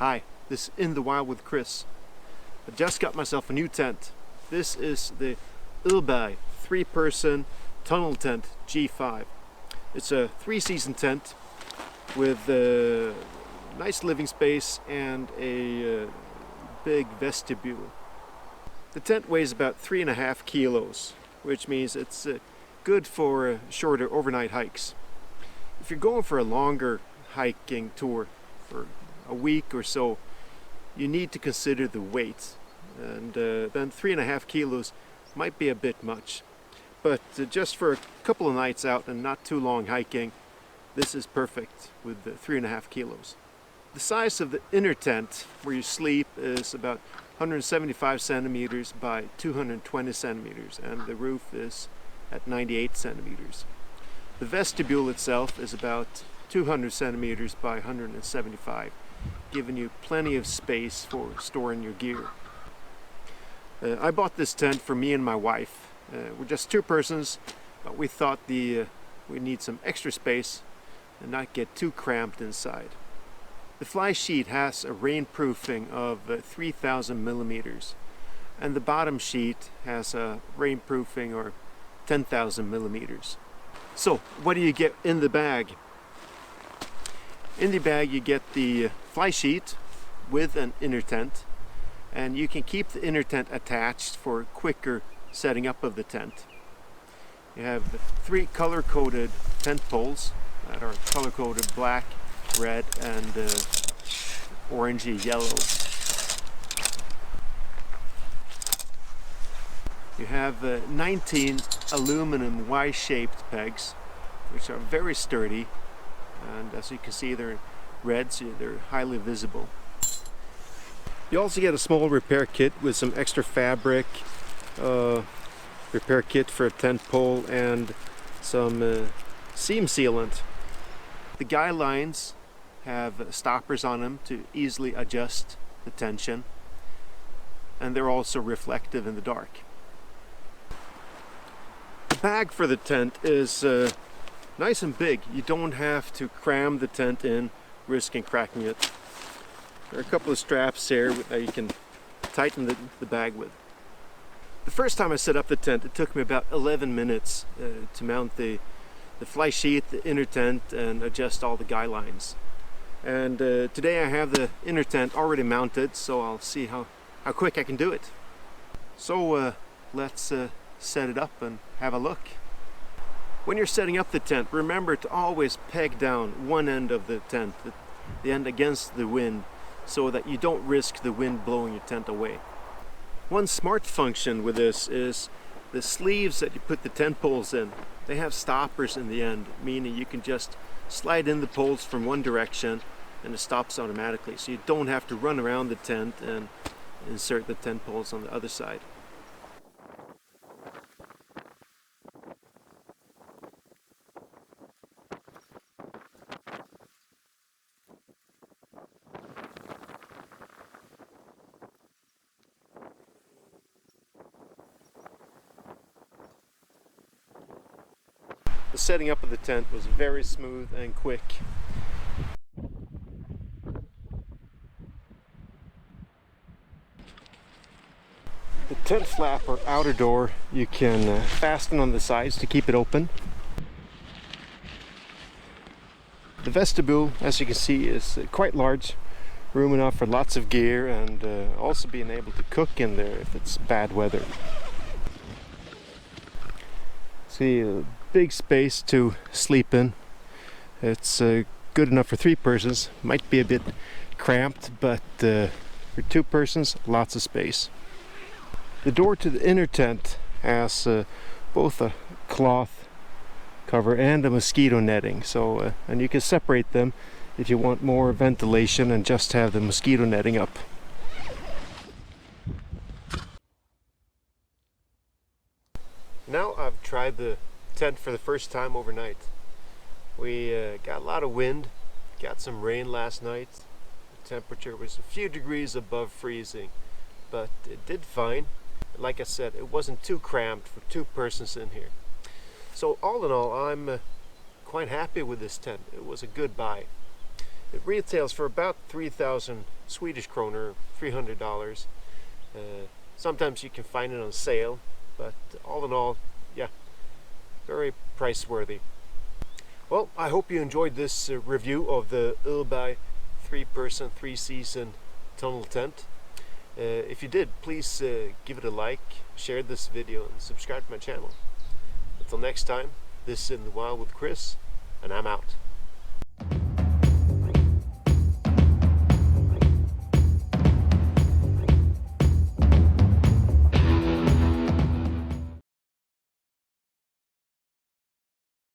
Hi, this is In the Wild with Chris. I just got myself a new tent. This is the Urberg 3-person tunnel tent G5. It's a 3-season tent with a nice living space and a big vestibule. The tent weighs about 3.5 kilos, which means it's good for shorter overnight hikes. If you're going for a longer hiking tour for a week or so, you need to consider the weight, and then 3.5 kilos might be a bit much. But just for a couple of nights out and not too long hiking, this is perfect with the 3.5 kilos. The size of the inner tent where you sleep is about 175 centimeters by 220 centimeters, and the roof is at 98 centimeters. The vestibule itself is about 200 centimeters by 175, giving you plenty of space for storing your gear. I bought this tent for me and my wife. We're just 2 persons, but we thought we need some extra space and not get too cramped inside. The fly sheet has a rainproofing of 3,000 millimeters, and the bottom sheet has a rainproofing or 10,000 millimeters. So what do you get in the bag? In the bag you get the fly sheet with an inner tent, and you can keep the inner tent attached for quicker setting up of the tent. You have 3 color-coded tent poles that are color-coded black, red, and orangey yellow. You have 19 aluminum Y-shaped pegs, which are very sturdy, and as you can see they're red, so they're highly visible. You also get a small repair kit with some extra fabric, repair kit for a tent pole, and some seam sealant. The guy lines have stoppers on them to easily adjust the tension, and they're also reflective in the dark. The bag for the tent is nice and big. You don't have to cram the tent in, risking cracking it. There are a couple of straps here that you can tighten the bag with. The first time I set up the tent, it took me about 11 minutes to mount the fly sheet, the inner tent, and adjust all the guy lines. And today I have the inner tent already mounted, so I'll see how quick I can do it. So let's set it up and have a look. When you're setting up the tent, remember to always peg down one end of the tent, the end against the wind, so that you don't risk the wind blowing your tent away. One smart function with this is the sleeves that you put the tent poles in. They have stoppers in the end, meaning you can just slide in the poles from one direction and it stops automatically, so you don't have to run around the tent and insert the tent poles on the other side. The setting up of the tent was very smooth and quick. The tent flap or outer door you can fasten on the sides to keep it open. The vestibule, as you can see, is quite large, room enough for lots of gear, and also being able to cook in there if it's bad weather. See, a big space to sleep in. It's good enough for 3 persons. Might be a bit cramped, but for 2 persons, lots of space. The door to the inner tent has both a cloth cover and a mosquito netting, so and you can separate them if you want more ventilation and just have the mosquito netting up. Now I've tried the tent for the first time overnight. We got a lot of wind, got some rain last night. The temperature was a few degrees above freezing, but it did fine. Like I said, it wasn't too cramped for 2 persons in here. So all in all, I'm quite happy with this tent. It was a good buy. It retails for about 3,000 Swedish kroner, $300. Sometimes you can find it on sale, but all in all, yeah, very price worthy. Well, I hope you enjoyed this review of the Urberg 3-person, 3-season tunnel tent. If you did, please give it a like, share this video, and subscribe to my channel. Until next time, this is In the Wild with Chris, and I'm out.